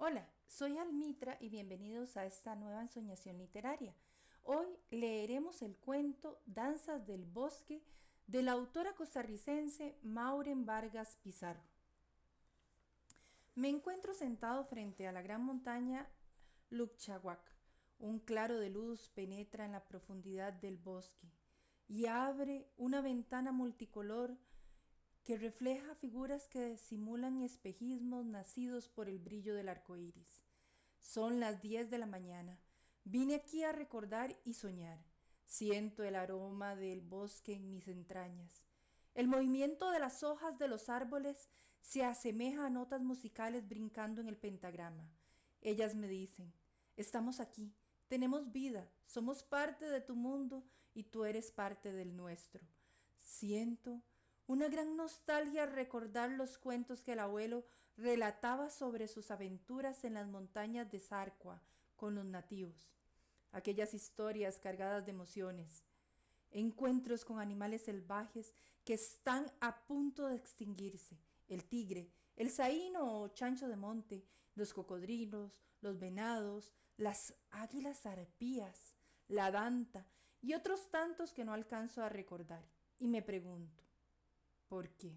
Hola, soy Almitra y bienvenidos a esta nueva ensoñación literaria. Hoy leeremos el cuento Danzas del Bosque de la autora costarricense Mauren Vargas Pizarro. Me encuentro sentado frente a la gran montaña Lukchahuac. Un claro de luz penetra en la profundidad del bosque y abre una ventana multicolor que refleja figuras que simulan espejismos nacidos por el brillo del arco iris. Son las 10 de la mañana. Vine aquí a recordar y soñar. Siento el aroma del bosque en mis entrañas. El movimiento de las hojas de los árboles se asemeja a notas musicales brincando en el pentagrama. Ellas me dicen, estamos aquí, tenemos vida, somos parte de tu mundo y tú eres parte del nuestro. Siento una gran nostalgia al recordar los cuentos que el abuelo relataba sobre sus aventuras en las montañas de Sarcua con los nativos. Aquellas historias cargadas de emociones, encuentros con animales salvajes que están a punto de extinguirse, el tigre, el saíno o chancho de monte, los cocodrilos, los venados, las águilas arpías, la danta y otros tantos que no alcanzo a recordar. Y me pregunto, ¿por qué?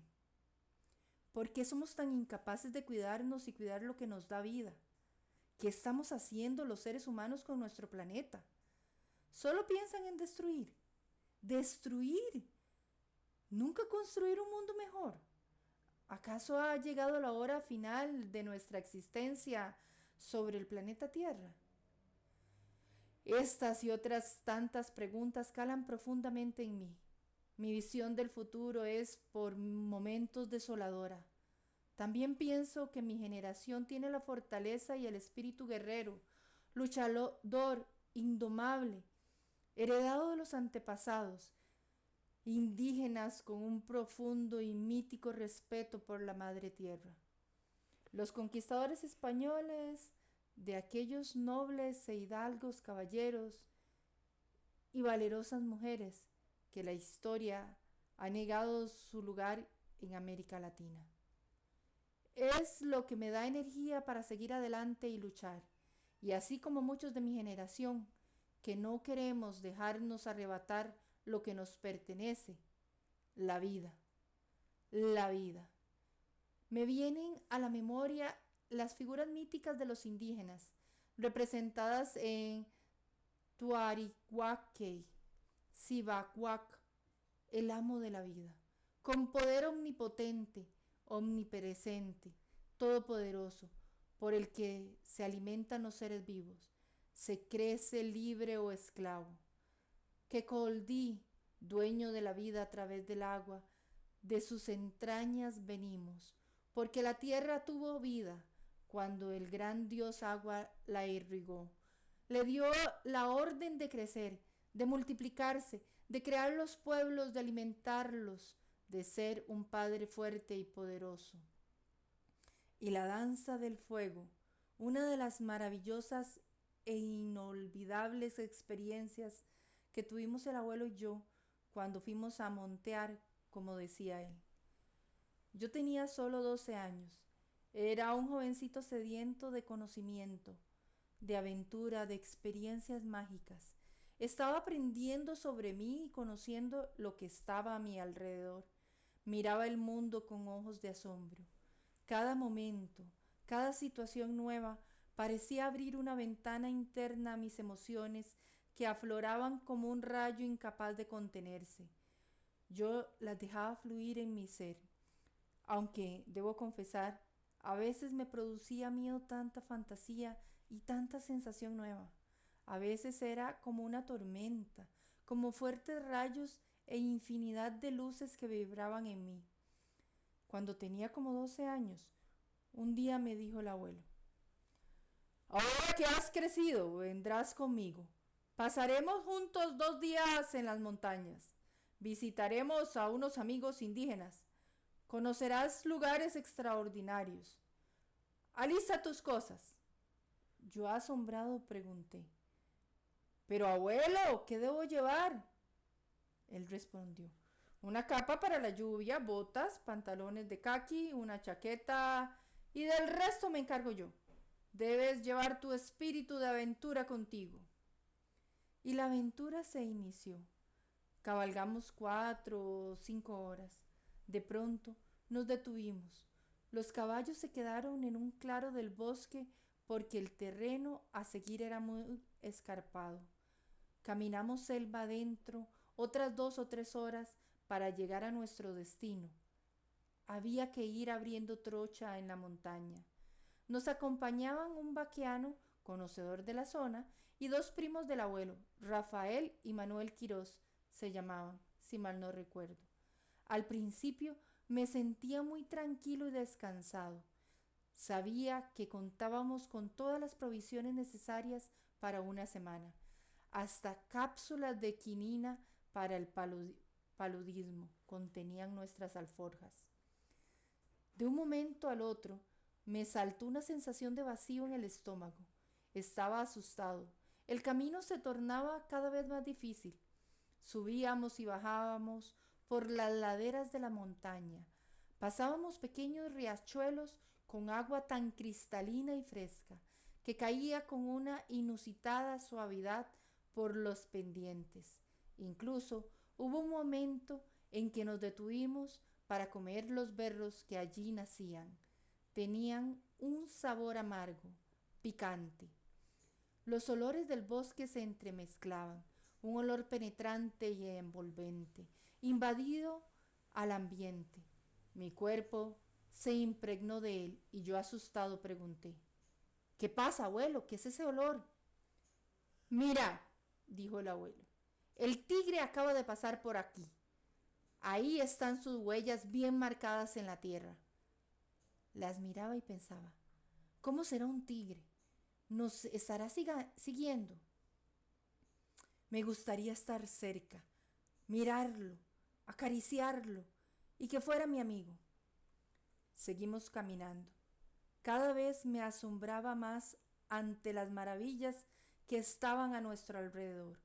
¿Por qué somos tan incapaces de cuidarnos y cuidar lo que nos da vida? ¿Qué estamos haciendo los seres humanos con nuestro planeta? Solo piensan en destruir. Destruir. Nunca construir un mundo mejor. ¿Acaso ha llegado la hora final de nuestra existencia sobre el planeta Tierra? Estas y otras tantas preguntas calan profundamente en mí. Mi visión del futuro es por momentos desoladora. También pienso que mi generación tiene la fortaleza y el espíritu guerrero, luchador, indomable, heredado de los antepasados, indígenas con un profundo y mítico respeto por la madre tierra. Los conquistadores españoles, de aquellos nobles e hidalgos caballeros y valerosas mujeres que la historia ha negado su lugar en América Latina. Es lo que me da energía para seguir adelante y luchar. Y así como muchos de mi generación, que no queremos dejarnos arrebatar lo que nos pertenece, la vida. La vida. Me vienen a la memoria las figuras míticas de los indígenas, representadas en Tuarihuaquei, Sibacuac, el amo de la vida, con poder omnipotente, omnipresente, todopoderoso, por el que se alimentan los seres vivos, se crece libre o esclavo. Que Coldí, dueño de la vida a través del agua, de sus entrañas venimos, porque la tierra tuvo vida cuando el gran dios agua la irrigó. Le dio la orden de crecer, de multiplicarse, de crear los pueblos, de alimentarlos, de ser un padre fuerte y poderoso. Y la danza del fuego, una de las maravillosas e inolvidables experiencias que tuvimos el abuelo y yo cuando fuimos a montear, como decía él. Yo tenía solo 12 años. Era un jovencito sediento de conocimiento, de aventura, de experiencias mágicas. Estaba aprendiendo sobre mí y conociendo lo que estaba a mi alrededor. Miraba el mundo con ojos de asombro. Cada momento, cada situación nueva parecía abrir una ventana interna a mis emociones que afloraban como un rayo incapaz de contenerse. Yo las dejaba fluir en mi ser, aunque, debo confesar, a veces me producía miedo tanta fantasía y tanta sensación nueva. A veces era como una tormenta, como fuertes rayos e infinidad de luces que vibraban en mí. Cuando tenía como 12 años, un día me dijo el abuelo, ahora que has crecido, vendrás conmigo. Pasaremos juntos 2 días en las montañas. Visitaremos a unos amigos indígenas. Conocerás lugares extraordinarios. Alista tus cosas. Yo asombrado pregunté, pero abuelo, ¿qué debo llevar? Él respondió, una capa para la lluvia, botas, pantalones de caqui, una chaqueta y del resto me encargo yo. Debes llevar tu espíritu de aventura contigo. Y la aventura se inició. Cabalgamos 4 o 5 horas. De pronto nos detuvimos. Los caballos se quedaron en un claro del bosque porque el terreno a seguir era muy escarpado. Caminamos selva adentro otras 2 o 3 horas para llegar a nuestro destino. Había que ir abriendo trocha en la montaña. Nos acompañaban un vaqueano, conocedor de la zona, y 2 primos del abuelo, Rafael y Manuel Quirós, se llamaban, si mal no recuerdo. Al principio me sentía muy tranquilo y descansado. Sabía que contábamos con todas las provisiones necesarias para una semana, hasta cápsulas de quinina para el paludismo contenían nuestras alforjas. De un momento al otro me saltó una sensación de vacío en el estómago. Estaba asustado. El camino se tornaba cada vez más difícil. Subíamos y bajábamos por las laderas de la montaña. Pasábamos pequeños riachuelos con agua tan cristalina y fresca que caía con una inusitada suavidad por los pendientes. Incluso hubo un momento en que nos detuvimos para comer los berros que allí nacían. Tenían un sabor amargo, picante. Los olores del bosque se entremezclaban, un olor penetrante y envolvente, invadido al ambiente. Mi cuerpo se impregnó de él y yo asustado pregunté: ¿Qué pasa, abuelo? ¿Qué es ese olor? Mira, dijo el abuelo, el tigre acaba de pasar por aquí. Ahí están sus huellas bien marcadas en la tierra. Las miraba y pensaba: ¿cómo será un tigre? ¿Nos estará siguiendo? Me gustaría estar cerca, mirarlo, acariciarlo y que fuera mi amigo. Seguimos caminando. Cada vez me asombraba más ante las maravillas que estaban a nuestro alrededor.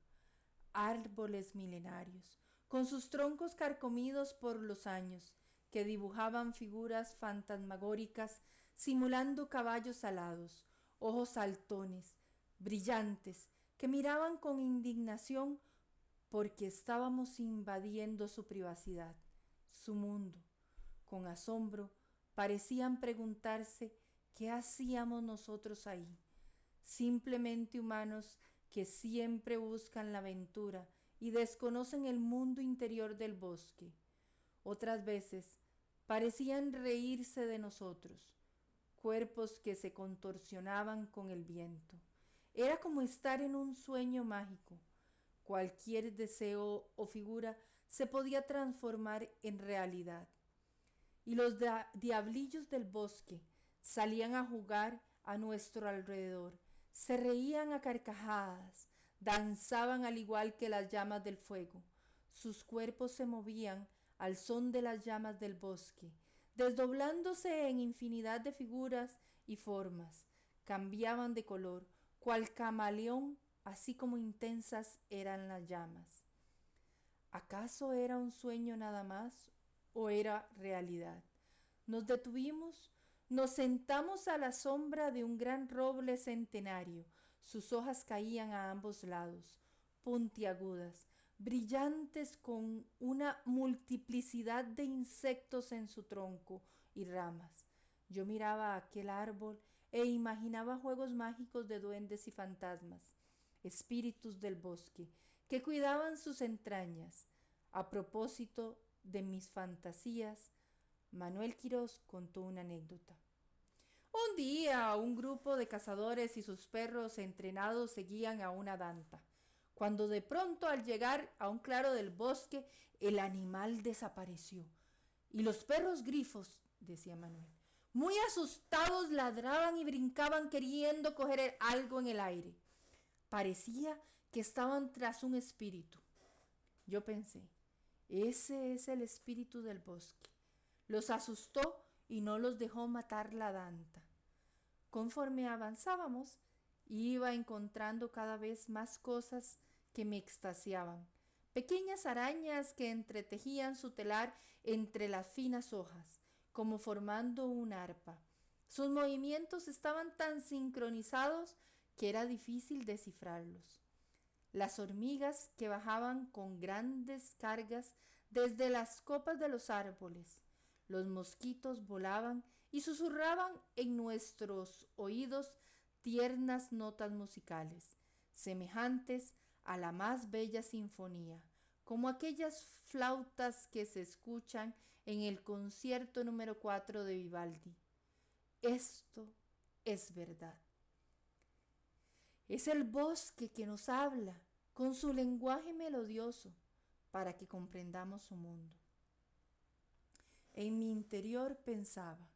Árboles milenarios, con sus troncos carcomidos por los años, que dibujaban figuras fantasmagóricas simulando caballos alados, ojos saltones, brillantes, que miraban con indignación porque estábamos invadiendo su privacidad, su mundo. Con asombro parecían preguntarse qué hacíamos nosotros ahí, simplemente humanos que siempre buscan la aventura y desconocen el mundo interior del bosque. Otras veces parecían reírse de nosotros, cuerpos que se contorsionaban con el viento. Era como estar en un sueño mágico. Cualquier deseo o figura se podía transformar en realidad. Y los diablillos del bosque salían a jugar a nuestro alrededor, se reían a carcajadas, danzaban al igual que las llamas del fuego. Sus cuerpos se movían al son de las llamas del bosque, desdoblándose en infinidad de figuras y formas. Cambiaban de color, cual camaleón, así como intensas eran las llamas. ¿Acaso era un sueño nada más o era realidad? Nos detuvimos, nos sentamos a la sombra de un gran roble centenario. Sus hojas caían a ambos lados, puntiagudas, brillantes, con una multiplicidad de insectos en su tronco y ramas. Yo miraba aquel árbol e imaginaba juegos mágicos de duendes y fantasmas, espíritus del bosque, que cuidaban sus entrañas. A propósito de mis fantasías, Manuel Quirós contó una anécdota. Un día un grupo de cazadores y sus perros entrenados seguían a una danta, cuando de pronto, al llegar a un claro del bosque, el animal desapareció. Y los perros grifos, decía Manuel, muy asustados, ladraban y brincaban queriendo coger algo en el aire. Parecía que estaban tras un espíritu. Yo pensé: ese es el espíritu del bosque. Los asustó y no los dejó matar la danta. Conforme avanzábamos, iba encontrando cada vez más cosas que me extasiaban. Pequeñas arañas que entretejían su telar entre las finas hojas, como formando un arpa. Sus movimientos estaban tan sincronizados que era difícil descifrarlos. Las hormigas que bajaban con grandes cargas desde las copas de los árboles, los mosquitos volaban y susurraban en nuestros oídos tiernas notas musicales, semejantes a la más bella sinfonía, como aquellas flautas que se escuchan en el concierto número 4 de Vivaldi. Esto es verdad. Es el bosque que nos habla con su lenguaje melodioso para que comprendamos su mundo. En mi interior pensaba,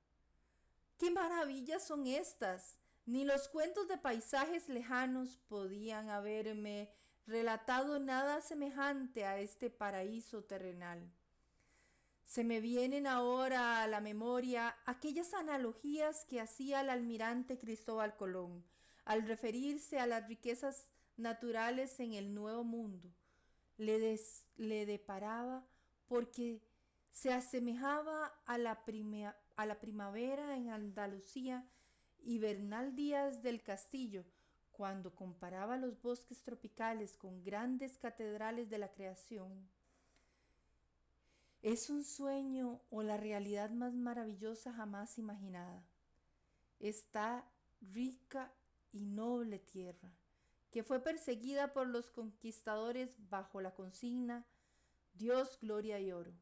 ¡qué maravillas son estas! Ni los cuentos de paisajes lejanos podían haberme relatado nada semejante a este paraíso terrenal. Se me vienen ahora a la memoria aquellas analogías que hacía el almirante Cristóbal Colón al referirse a las riquezas naturales en el Nuevo Mundo. Le deparaba porque se asemejaba a la primavera en Andalucía y Bernal Díaz del Castillo, cuando comparaba los bosques tropicales con grandes catedrales de la creación. Es un sueño o la realidad más maravillosa jamás imaginada. Esta rica y noble tierra, que fue perseguida por los conquistadores bajo la consigna Dios, gloria y oro,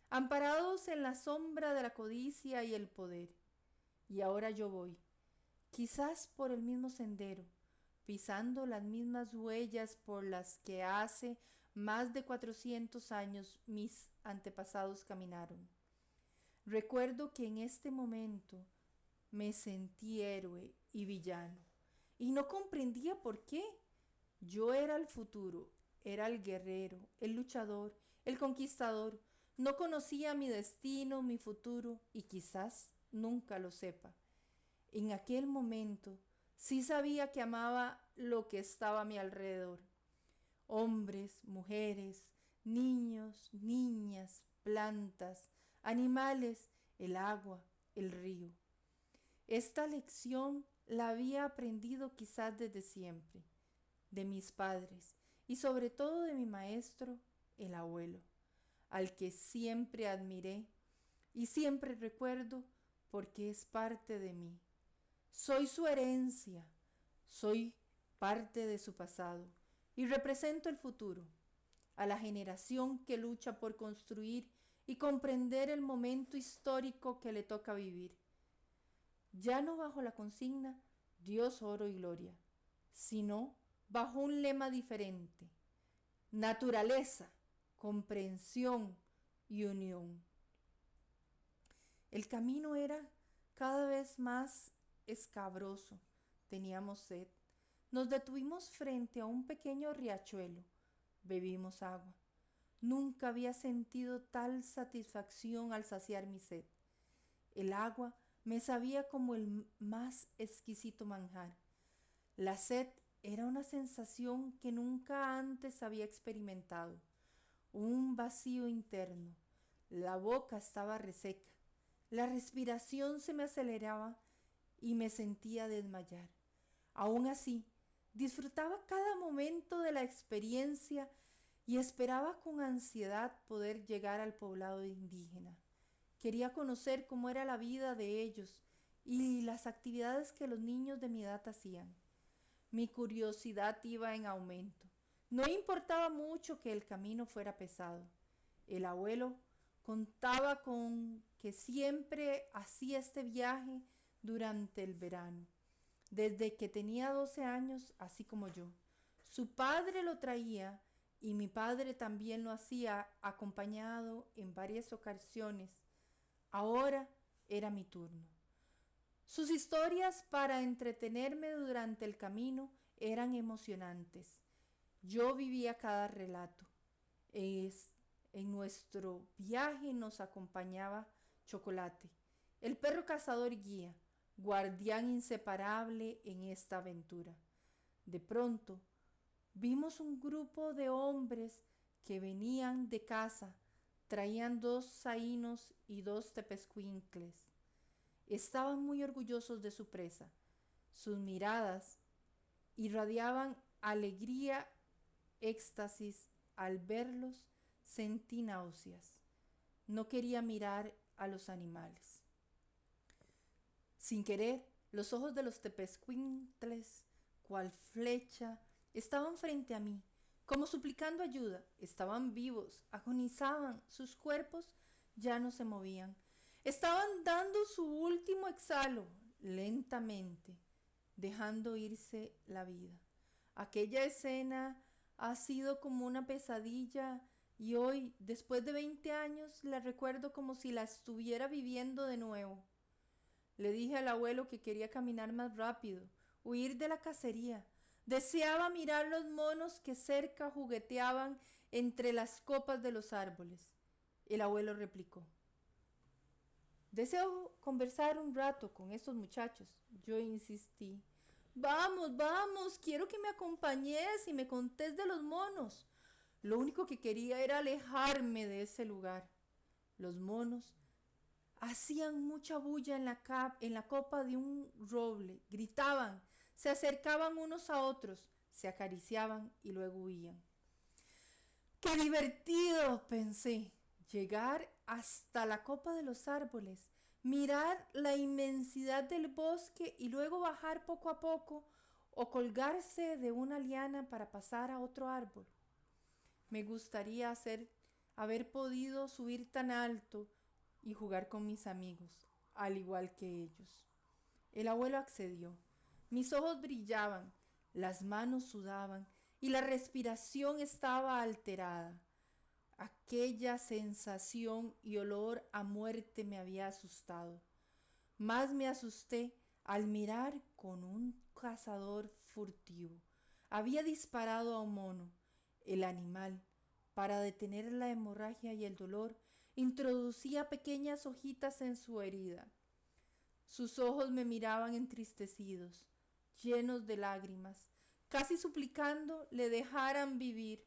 amparados en la sombra de la codicia y el poder. Y ahora yo voy, quizás por el mismo sendero, pisando las mismas huellas por las que hace más de 400 años mis antepasados caminaron. Recuerdo que en este momento me sentí héroe y villano, y no comprendía por qué. Yo era el futuro, era el guerrero, el luchador, el conquistador. No conocía mi destino, mi futuro, y quizás nunca lo sepa. En aquel momento sí sabía que amaba lo que estaba a mi alrededor. Hombres, mujeres, niños, niñas, plantas, animales, el agua, el río. Esta lección la había aprendido quizás desde siempre, de mis padres y sobre todo de mi maestro, el abuelo, al que siempre admiré y siempre recuerdo porque es parte de mí. Soy su herencia, soy parte de su pasado y represento el futuro, a la generación que lucha por construir y comprender el momento histórico que le toca vivir. Ya no bajo la consigna Dios, oro y gloria, sino bajo un lema diferente: naturaleza, comprensión y unión. El camino era cada vez más escabroso. Teníamos sed. Nos detuvimos frente a un pequeño riachuelo. Bebimos agua. Nunca había sentido tal satisfacción al saciar mi sed. El agua me sabía como el más exquisito manjar. La sed era una sensación que nunca antes había experimentado. Un vacío interno. La boca estaba reseca. La respiración se me aceleraba y me sentía desmayar. Aún así, disfrutaba cada momento de la experiencia y esperaba con ansiedad poder llegar al poblado indígena. Quería conocer cómo era la vida de ellos y las actividades que los niños de mi edad hacían. Mi curiosidad iba en aumento. No importaba mucho que el camino fuera pesado. El abuelo contaba con que siempre hacía este viaje durante el verano, desde que tenía 12 años, así como yo. Su padre lo traía y mi padre también lo hacía acompañado en varias ocasiones. Ahora era mi turno. Sus historias para entretenerme durante el camino eran emocionantes. Yo vivía cada relato. En nuestro viaje nos acompañaba Chocolate, el perro cazador guía, guardián inseparable en esta aventura. De pronto, vimos un grupo de hombres que venían de casa, traían 2 zahinos y 2 tepezcuincles. estaban muy orgullosos de su presa. Sus miradas irradiaban alegría, éxtasis. Al verlos sentí náuseas. No quería mirar a los animales. Sin querer, los ojos de los tepezcuintles, cual flecha, estaban frente a mí, como suplicando ayuda. Estaban vivos, agonizaban, sus cuerpos ya no se movían. Estaban dando su último exhalo, lentamente, dejando irse la vida. Aquella escena ha sido como una pesadilla y hoy, después de 20 años, la recuerdo como si la estuviera viviendo de nuevo. Le dije al abuelo que quería caminar más rápido, huir de la cacería. Deseaba mirar los monos que cerca jugueteaban entre las copas de los árboles. El abuelo replicó: deseo conversar un rato con estos muchachos. Yo insistí: vamos, vamos, quiero que me acompañes y me contés de los monos. Lo único que quería era alejarme de ese lugar. Los monos hacían mucha bulla en la copa de un roble, gritaban, se acercaban unos a otros, se acariciaban y luego huían. ¡Qué divertido!, pensé, llegar hasta la copa de los árboles, mirar la inmensidad del bosque y luego bajar poco a poco o colgarse de una liana para pasar a otro árbol. Me gustaría haber podido subir tan alto y jugar con mis amigos, al igual que ellos. El abuelo accedió. Mis ojos brillaban, las manos sudaban y la respiración estaba alterada. Aquella sensación y olor a muerte me había asustado. Más me asusté al mirar con un cazador furtivo. Había disparado a un mono. El animal, para detener la hemorragia y el dolor, introducía pequeñas hojitas en su herida. Sus ojos me miraban entristecidos, llenos de lágrimas, casi suplicando le dejaran vivir.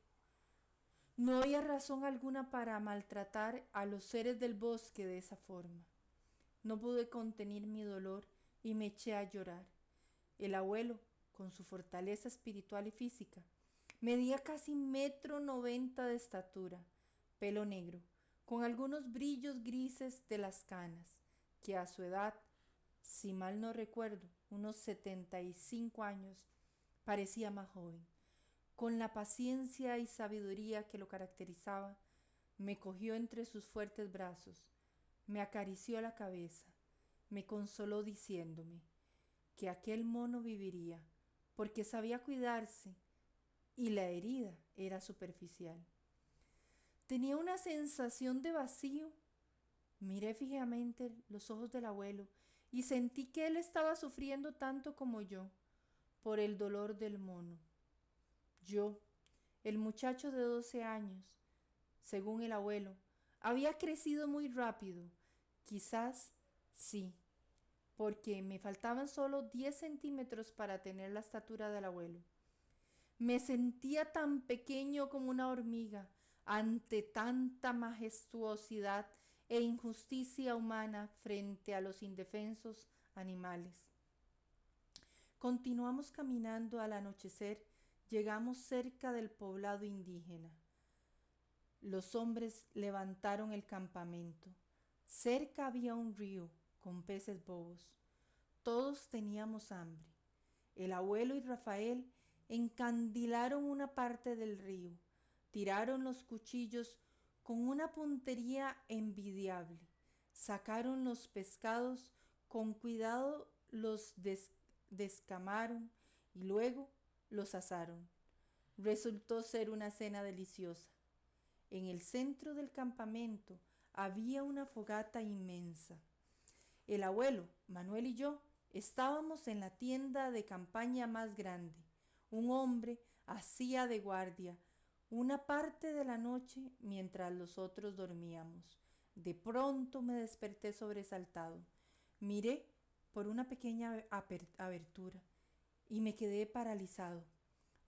No había razón alguna para maltratar a los seres del bosque de esa forma. No pude contener mi dolor y me eché a llorar. El abuelo, con su fortaleza espiritual y física, medía casi 1,90 m de estatura, pelo negro, con algunos brillos grises de las canas, que a su edad, si mal no recuerdo, unos 75 años, parecía más joven. Con la paciencia y sabiduría que lo caracterizaba, me cogió entre sus fuertes brazos, me acarició la cabeza, me consoló diciéndome que aquel mono viviría, porque sabía cuidarse y la herida era superficial. Tenía una sensación de vacío. Miré fijamente los ojos del abuelo y sentí que él estaba sufriendo tanto como yo por el dolor del mono. Yo, el muchacho de 12 años, según el abuelo, había crecido muy rápido. Quizás sí, porque me faltaban solo 10 centímetros para tener la estatura del abuelo. Me sentía tan pequeño como una hormiga ante tanta majestuosidad e injusticia humana frente a los indefensos animales. Continuamos caminando. Al anochecer llegamos cerca del poblado indígena. Los hombres levantaron el campamento. Cerca había un río con peces bobos. Todos teníamos hambre. El abuelo y Rafael encandilaron una parte del río. Tiraron los cuchillos con una puntería envidiable. Sacaron los pescados con cuidado, los descamaron y luego los asaron. Resultó ser una cena deliciosa. En el centro del campamento había una fogata inmensa. El abuelo, Manuel y yo estábamos en la tienda de campaña más grande. Un hombre hacía de guardia una parte de la noche mientras los otros dormíamos. De pronto me desperté sobresaltado. Miré por una pequeña abertura y me quedé paralizado.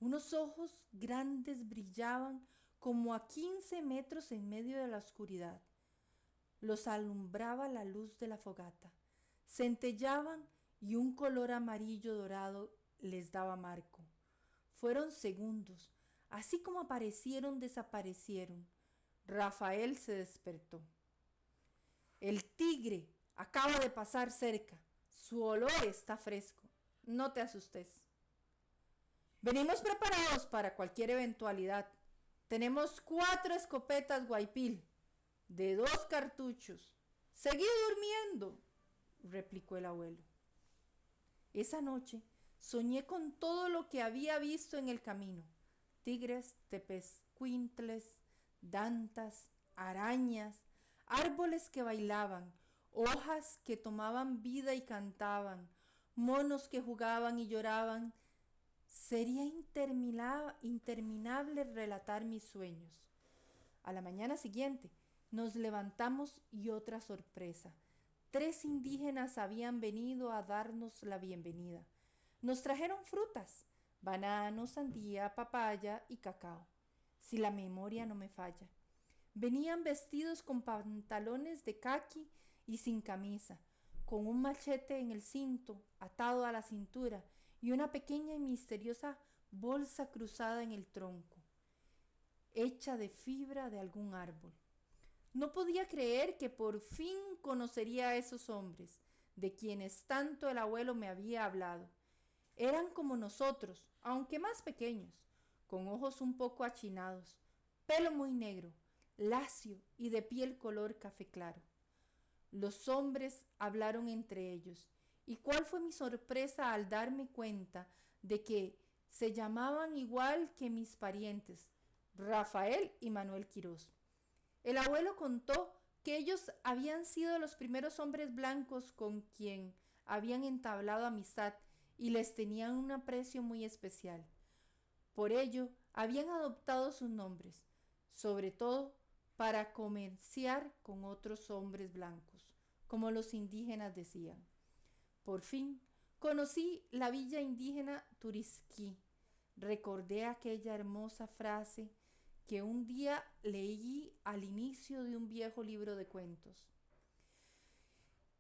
Unos ojos grandes brillaban como a 15 metros en medio de la oscuridad. Los alumbraba la luz de la fogata. centellaban y un color amarillo dorado les daba marco. Fueron segundos, así como aparecieron, desaparecieron. Rafael se despertó. El tigre acaba de pasar cerca. Su olor está fresco. No te asustes. Venimos preparados para cualquier eventualidad. Tenemos 4 escopetas Guaypil, de 2 cartuchos. Seguí durmiendo, replicó el abuelo. Esa noche soñé con todo lo que había visto en el camino: tigres, tepezcuintles, dantas, arañas, árboles que bailaban, hojas que tomaban vida y cantaban, monos que jugaban y lloraban. Sería interminable relatar mis sueños. A la mañana siguiente nos levantamos y otra sorpresa. 3 indígenas habían venido a darnos la bienvenida. Nos trajeron frutas: banano, sandía, papaya y cacao, si la memoria no me falla. Venían vestidos con pantalones de caqui y sin camisa, con un machete en el cinto, atado a la cintura, y una pequeña y misteriosa bolsa cruzada en el tronco, hecha de fibra de algún árbol. No podía creer que por fin conocería a esos hombres, de quienes tanto el abuelo me había hablado. Eran como nosotros, aunque más pequeños, con ojos un poco achinados, pelo muy negro, lacio y de piel color café claro. Los hombres hablaron entre ellos, y cuál fue mi sorpresa al darme cuenta de que se llamaban igual que mis parientes, Rafael y Manuel Quirós. El abuelo contó que ellos habían sido los primeros hombres blancos con quien habían entablado amistad y les tenían un aprecio muy especial. Por ello, habían adoptado sus nombres, sobre todo para comerciar con otros hombres blancos, como los indígenas decían. Por fin, conocí la villa indígena Turisquí. Recordé aquella hermosa frase que un día leí al inicio de un viejo libro de cuentos.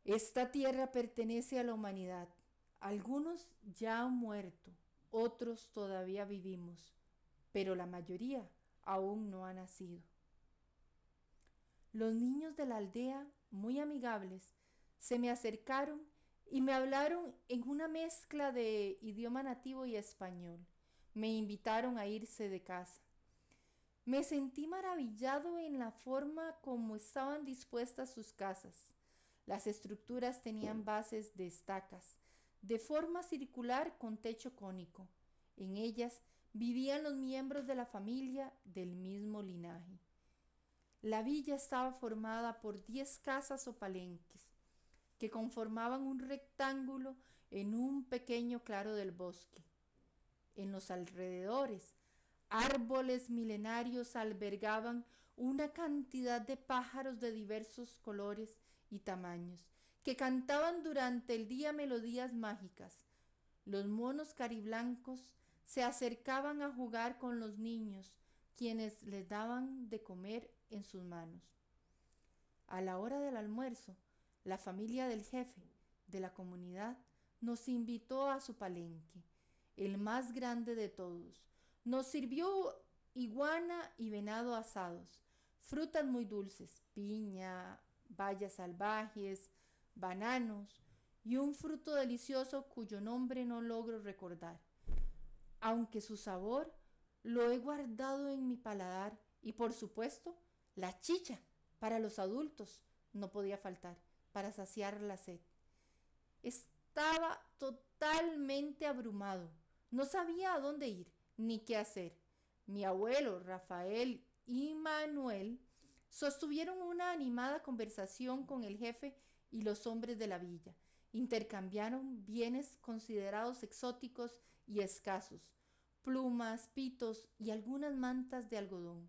Esta tierra pertenece a la humanidad. Algunos ya han muerto, otros todavía vivimos, pero la mayoría aún no ha nacido. Los niños de la aldea, muy amigables, se me acercaron y me hablaron en una mezcla de idioma nativo y español. Me invitaron a irse de casa. Me sentí maravillado en la forma como estaban dispuestas sus casas. Las estructuras tenían bases de estacas, de forma circular con techo cónico. En ellas vivían los miembros de la familia del mismo linaje. La villa estaba formada por 10 casas o palenques, que conformaban un rectángulo en un pequeño claro del bosque. En los alrededores, árboles milenarios albergaban una cantidad de pájaros de diversos colores y tamaños, que cantaban durante el día melodías mágicas. Los monos cariblancos se acercaban a jugar con los niños, quienes les daban de comer en sus manos. A la hora del almuerzo, la familia del jefe de la comunidad nos invitó a su palenque, el más grande de todos. Nos sirvió iguana y venado asados, frutas muy dulces, piña, bayas salvajes, bananos y un fruto delicioso cuyo nombre no logro recordar, aunque su sabor lo he guardado en mi paladar. Y por supuesto, la chicha para los adultos no podía faltar para saciar la sed. Estaba totalmente abrumado. No sabía a dónde ir ni qué hacer. Mi abuelo, Rafael y Manuel sostuvieron una animada conversación con el jefe y los hombres de la villa. Intercambiaron bienes considerados exóticos y escasos: plumas, pitos y algunas mantas de algodón.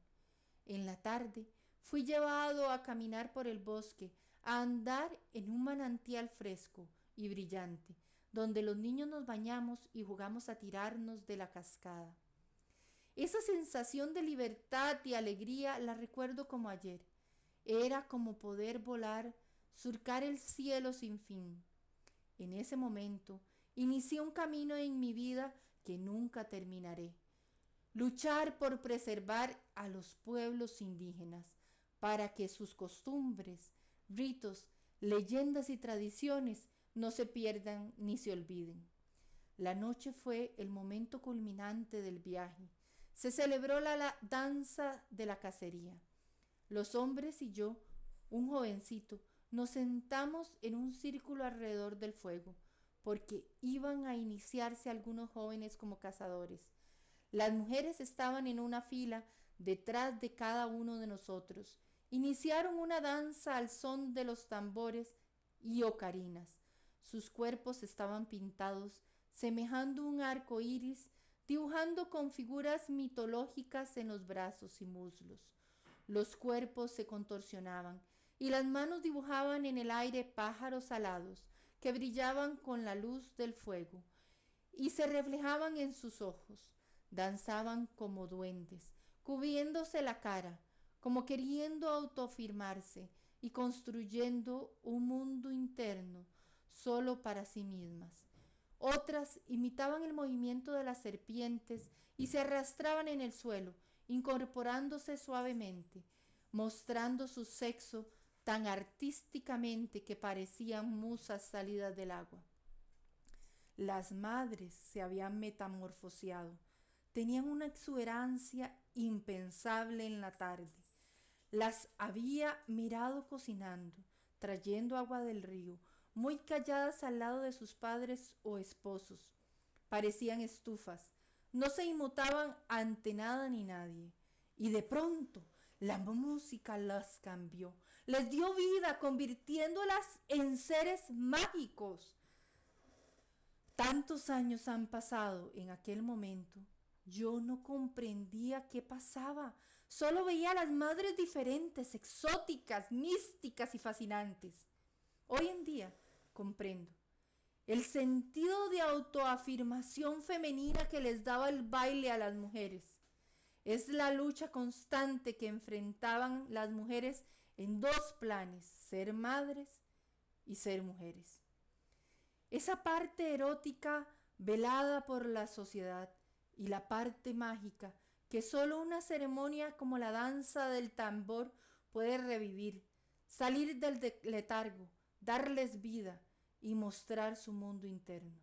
En la tarde fui llevado a caminar por el bosque, a andar en un manantial fresco y brillante, donde los niños nos bañamos y jugamos a tirarnos de la cascada. Esa sensación de libertad y alegría la recuerdo como ayer. Era como poder volar, surcar el cielo sin fin. En ese momento, inicié un camino en mi vida que nunca terminaré. Luchar por preservar a los pueblos indígenas para que sus costumbres, ritos, leyendas y tradiciones no se pierdan ni se olviden. La noche fue el momento culminante del viaje. Se celebró la danza de la cacería. Los hombres y yo, un jovencito, nos sentamos en un círculo alrededor del fuego, porque iban a iniciarse algunos jóvenes como cazadores. Las mujeres estaban en una fila detrás de cada uno de nosotros. Iniciaron una danza al son de los tambores y ocarinas. Sus cuerpos estaban pintados, semejando un arco iris, dibujando con figuras mitológicas en los brazos y muslos. Los cuerpos se contorsionaban y las manos dibujaban en el aire pájaros alados que brillaban con la luz del fuego y se reflejaban en sus ojos. Danzaban como duendes, cubriéndose la cara, como queriendo autoafirmarse y construyendo un mundo interno solo para sí mismas. Otras imitaban el movimiento de las serpientes y se arrastraban en el suelo, incorporándose suavemente, mostrando su sexo tan artísticamente que parecían musas salidas del agua. Las madres se habían metamorfoseado, tenían una exuberancia impensable en la tarde. Las había mirado cocinando, trayendo agua del río, muy calladas al lado de sus padres o esposos. Parecían estufas, no se inmutaban ante nada ni nadie. Y de pronto la música las cambió, les dio vida, convirtiéndolas en seres mágicos. Tantos años han pasado en aquel momento. Yo no comprendía qué pasaba. Solo veía a las madres diferentes, exóticas, místicas y fascinantes. Hoy en día comprendo el sentido de autoafirmación femenina que les daba el baile a las mujeres. Es la lucha constante que enfrentaban las mujeres en dos planes: ser madres y ser mujeres. Esa parte erótica velada por la sociedad y la parte mágica que solo una ceremonia como la danza del tambor puede revivir, salir del letargo, darles vida y mostrar su mundo interno.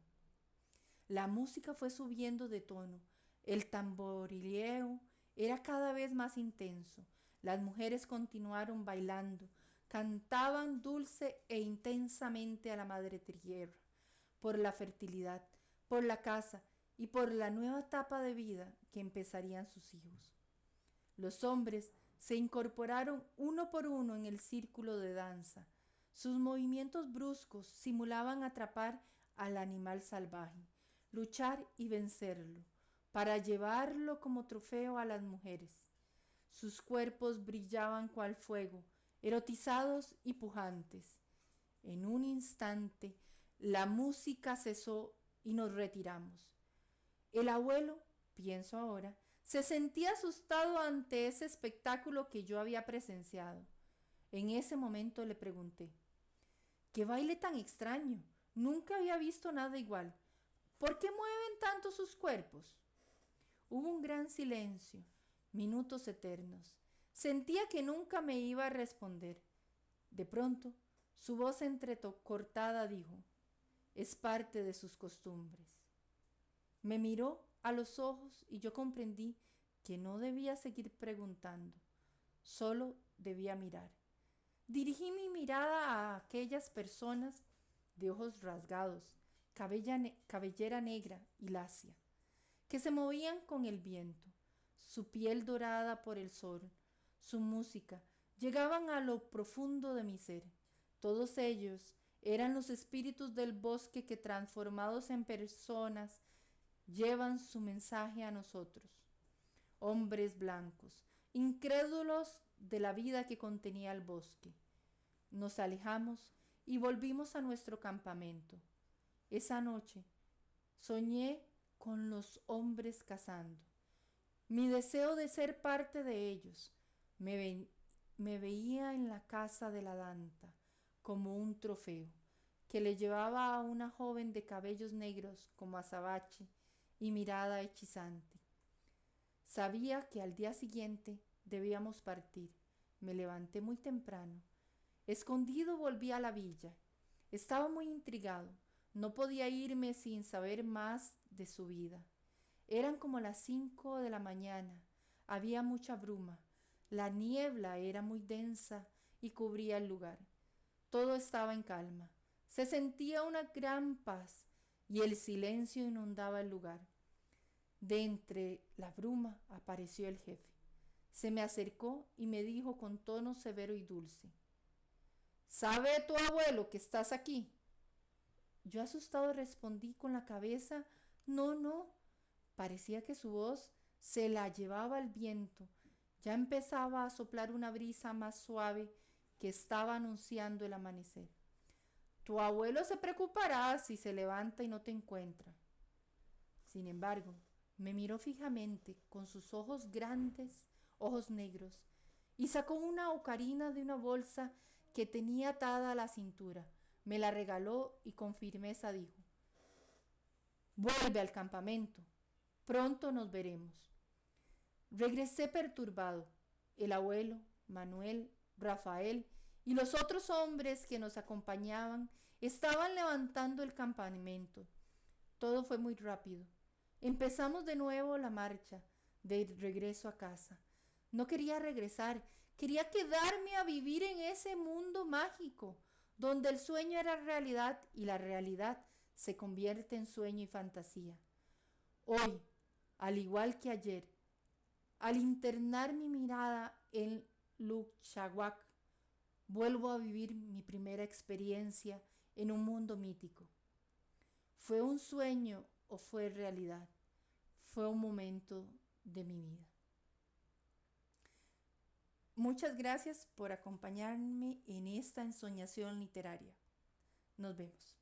La música fue subiendo de tono, el tamborileo era cada vez más intenso, las mujeres continuaron bailando, cantaban dulce e intensamente a la madre tierra, por la fertilidad, por la casa y por la nueva etapa de vida que empezarían sus hijos. Los hombres se incorporaron uno por uno en el círculo de danza. Sus movimientos bruscos simulaban atrapar al animal salvaje, luchar y vencerlo, para llevarlo como trofeo a las mujeres. Sus cuerpos brillaban cual fuego, erotizados y pujantes. En un instante, la música cesó y nos retiramos. El abuelo, pienso ahora, se sentía asustado ante ese espectáculo que yo había presenciado. En ese momento le pregunté: ¿qué baile tan extraño? Nunca había visto nada igual. ¿Por qué mueven tanto sus cuerpos? Hubo un gran silencio, minutos eternos. Sentía que nunca me iba a responder. De pronto, su voz entrecortada dijo: es parte de sus costumbres. Me miró a los ojos y yo comprendí que no debía seguir preguntando, solo debía mirar. Dirigí mi mirada a aquellas personas de ojos rasgados, cabellera negra y lacia, que se movían con el viento, su piel dorada por el sol, su música, llegaban a lo profundo de mi ser. Todos ellos eran los espíritus del bosque que, transformados en personas, llevan su mensaje a nosotros. Hombres blancos, incrédulos de la vida que contenía el bosque. Nos alejamos y volvimos a nuestro campamento. Esa noche soñé con los hombres cazando. Mi deseo de ser parte de ellos me veía en la casa de la danta como un trofeo que le llevaba a una joven de cabellos negros como azabache y mirada hechizante. Sabía que al día siguiente debíamos partir. Me levanté muy temprano. Escondido volví a la villa. Estaba muy intrigado. No podía irme sin saber más de su vida. Eran como las 5 de la mañana. Había mucha bruma. La niebla era muy densa y cubría el lugar. Todo estaba en calma. Se sentía una gran paz y el silencio inundaba el lugar. De entre la bruma apareció el jefe. Se me acercó y me dijo con tono severo y dulce: ¿Sabe tu abuelo que estás aquí? Yo asustado respondí con la cabeza: No, no. Parecía que su voz se la llevaba el viento. Ya empezaba a soplar una brisa más suave que estaba anunciando el amanecer. Tu abuelo se preocupará si se levanta y no te encuentra. Sin embargo, me miró fijamente con sus ojos grandes, ojos negros, y sacó una ocarina de una bolsa que tenía atada a la cintura. Me la regaló y con firmeza dijo: Vuelve al campamento. Pronto nos veremos. Regresé perturbado. El abuelo, Manuel, Rafael y los otros hombres que nos acompañaban estaban levantando el campamento. Todo fue muy rápido. Empezamos de nuevo la marcha de regreso a casa. No quería regresar, quería quedarme a vivir en ese mundo mágico, donde el sueño era realidad y la realidad se convierte en sueño y fantasía. Hoy, al igual que ayer, al internar mi mirada en Luxahuac, vuelvo a vivir mi primera experiencia en un mundo mítico. ¿Fue un sueño o fue realidad? Fue un momento de mi vida. Muchas gracias por acompañarme en esta ensoñación literaria. Nos vemos.